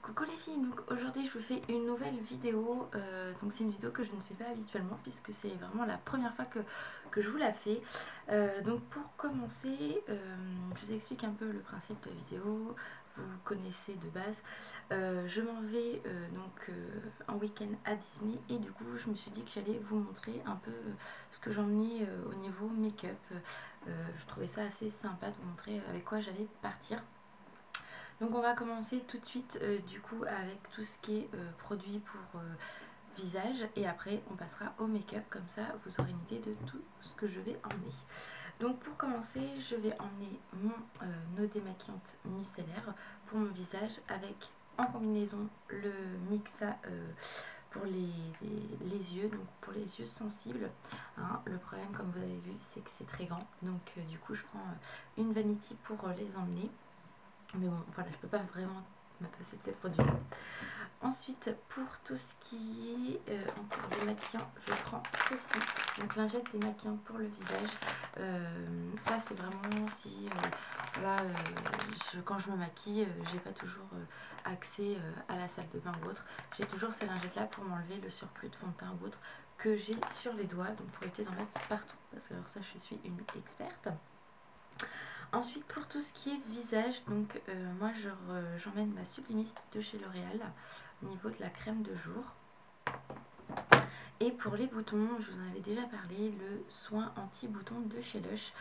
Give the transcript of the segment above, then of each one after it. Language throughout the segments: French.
Coucou les filles, donc aujourd'hui je vous fais une nouvelle vidéo, donc c'est une vidéo que je ne fais pas habituellement puisque c'est vraiment la première fois que je vous la fais. Donc pour commencer, je vous explique un peu le principe de la vidéo, vous connaissez de base. Je m'en vais en week-end à Disney et du coup je me suis dit que j'allais vous montrer un peu ce que j'emmenais au niveau make-up. Je trouvais ça assez sympa de vous montrer avec quoi j'allais partir. Donc on va commencer tout de suite du coup avec tout ce qui est produit pour visage et après on passera au make-up, comme ça vous aurez une idée de tout ce que je vais emmener. Donc pour commencer je vais emmener mon eau démaquillante micellaire pour mon visage avec en combinaison le Mixa pour les yeux, donc pour les yeux sensibles. Hein, le problème comme vous avez vu c'est que c'est très grand, donc du coup je prends une vanity pour les emmener. Mais bon, voilà, je peux pas vraiment me passer de ces produits. Ensuite, pour tout ce qui est encore démaquillant, je prends ceci. Donc lingette démaquillante pour le visage. Ça, c'est vraiment si voilà, quand je me maquille, j'ai pas toujours accès à la salle de bain ou autre. J'ai toujours ces lingettes là pour m'enlever le surplus de fond de teint ou autre que j'ai sur les doigts. Donc pour éviter d'en mettre partout. Parce que alors ça, je suis une experte. Ensuite pour tout ce qui est visage, donc moi j'emmène ma sublimiste de chez L'Oréal au niveau de la crème de jour. Et pour les boutons, je vous en avais déjà parlé, le soin anti-bouton de chez Lush.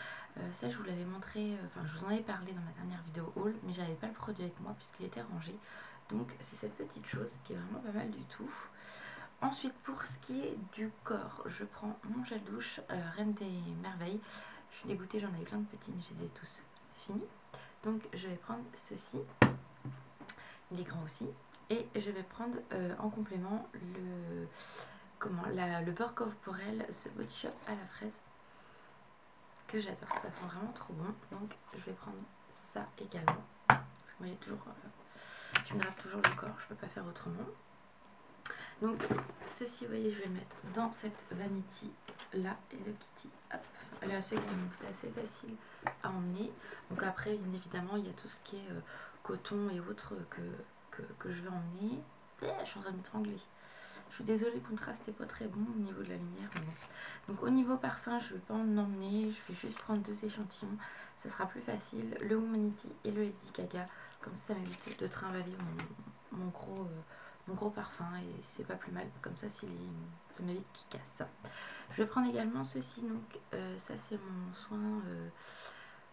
Ça je vous l'avais montré, enfin je vous en avais parlé dans ma dernière vidéo haul, mais j'avais pas le produit avec moi puisqu'il était rangé. Donc c'est cette petite chose qui est vraiment pas mal du tout. Ensuite pour ce qui est du corps, je prends mon gel douche Reine des Merveilles. Je suis dégoûtée, j'en avais plein de petits mais je les ai tous finis. Donc je vais prendre ceci, il est grand aussi. Et je vais prendre en complément le beurre corporel, ce Body Shop à la fraise que j'adore, ça sent vraiment trop bon. Donc je vais prendre ça également parce que moi j'ai toujours, je me gratte toujours le corps, je peux pas faire autrement. Donc ceci, vous voyez, je vais le mettre dans cette vanity là et le kitty, hop, elle est assez grande donc c'est assez facile à emmener. Donc après bien évidemment il y a tout ce qui est coton et autres que je vais emmener. Je suis en train de m'étrangler. Je suis désolée, le contraste n'est pas très bon au niveau de la lumière. Mais bon. Donc au niveau parfum, je ne vais pas en emmener, je vais juste prendre 2 échantillons. Ça sera plus facile, le Humanity et le Lady Gaga. Comme ça m'évite de trimballer mon gros parfum et c'est pas plus mal. Comme ça, ça m'évite qu'il casse. Je vais prendre également ceci. Donc ça c'est mon soin,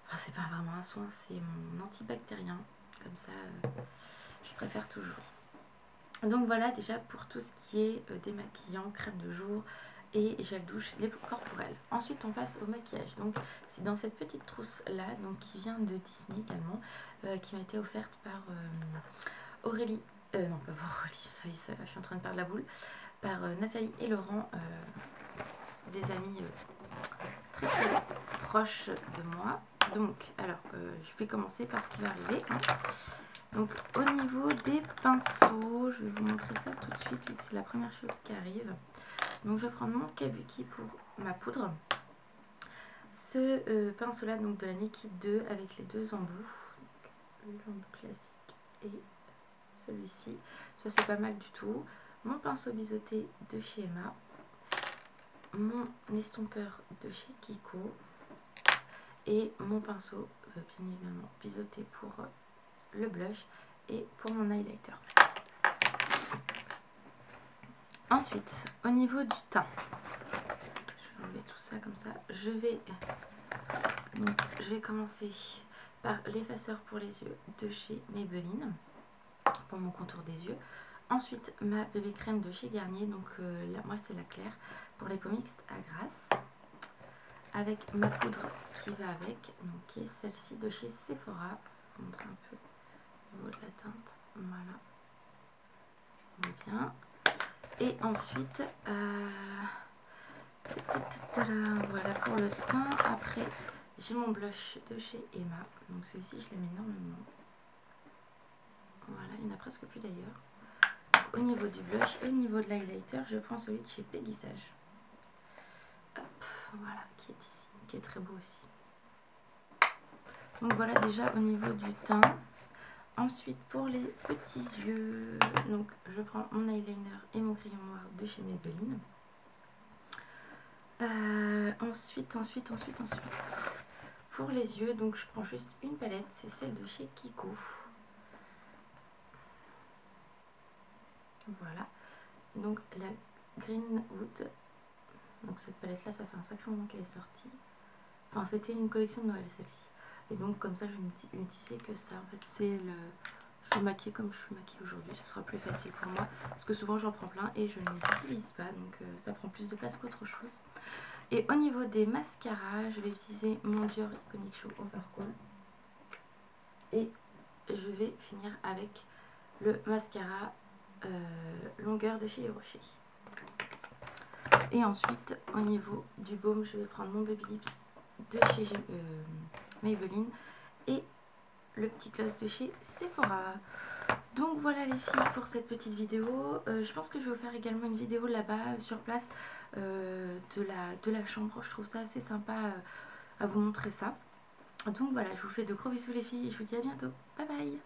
enfin c'est pas vraiment un soin, c'est mon antibactérien. Comme ça, je préfère toujours. Donc voilà déjà pour tout ce qui est démaquillant, crème de jour et gel douche, les corporels. Ensuite on passe au maquillage. Donc c'est dans cette petite trousse là, donc qui vient de Disney également, qui m'a été offerte par Aurélie, non pas par Aurélie, je suis en train de perdre la boule, par Nathalie et Laurent, des amis très très proches de moi. Donc alors je vais commencer par ce qui va arriver. Hein. Donc au niveau des pinceaux, je vais vous montrer ça tout de suite vu que c'est la première chose qui arrive. Donc je vais prendre mon Kabuki pour ma poudre. Ce pinceau là, donc de la Nikit 2 avec les 2 embouts. L'embout classique et celui-ci. Ça c'est pas mal du tout. Mon pinceau biseauté de chez Emma. Mon estompeur de chez Kiko. Et mon pinceau bien évidemment biseauté pour le blush et pour mon highlighter. Ensuite, au niveau du teint, je vais enlever tout ça comme ça. Je vais commencer par l'effaceur pour les yeux de chez Maybelline pour mon contour des yeux. Ensuite, ma bébé crème de chez Garnier, donc là, moi c'était la claire pour les peaux mixtes à grasse, avec ma poudre qui va avec, donc qui est celle-ci de chez Sephora. Je vais vous montrer un peu au niveau de la teinte. Voilà, on voit bien. Et ensuite, voilà pour le teint. Après, j'ai mon blush de chez Emma. Donc celui-ci, je l'aime énormément. Voilà, il n'y en a presque plus d'ailleurs. Au niveau du blush et au niveau de l'highlighter, je prends celui de chez Peggy Sage. Hop, voilà, qui est ici, qui est très beau aussi. Donc voilà déjà au niveau du teint. Ensuite pour les petits yeux, donc je prends mon eyeliner et mon crayon noir de chez Maybelline. Ensuite pour les yeux, donc je prends juste une palette, c'est celle de chez Kiko. Voilà, donc la Greenwood. Donc cette palette là, ça fait un sacré moment qu'elle est sortie. Enfin c'était une collection de Noël celle-ci. Et donc comme ça je n'utilisais que ça. En fait c'est le... Je suis maquillée comme je suis maquillée aujourd'hui, ce sera plus facile pour moi. Parce que souvent j'en prends plein et je ne les utilise pas. Donc ça prend plus de place qu'autre chose. Et au niveau des mascaras, je vais utiliser mon Dior Iconic Show Overcoat. Et je vais finir avec le mascara longueur de chez Rocher. Et ensuite, au niveau du baume, je vais prendre mon Baby Lips de chez Maybelline et le petit gloss de chez Sephora. Donc voilà les filles pour cette petite vidéo. Je pense que je vais vous faire également une vidéo là-bas sur place de la chambre. Je trouve ça assez sympa à vous montrer ça. Donc voilà, je vous fais de gros bisous les filles et je vous dis à bientôt. Bye bye.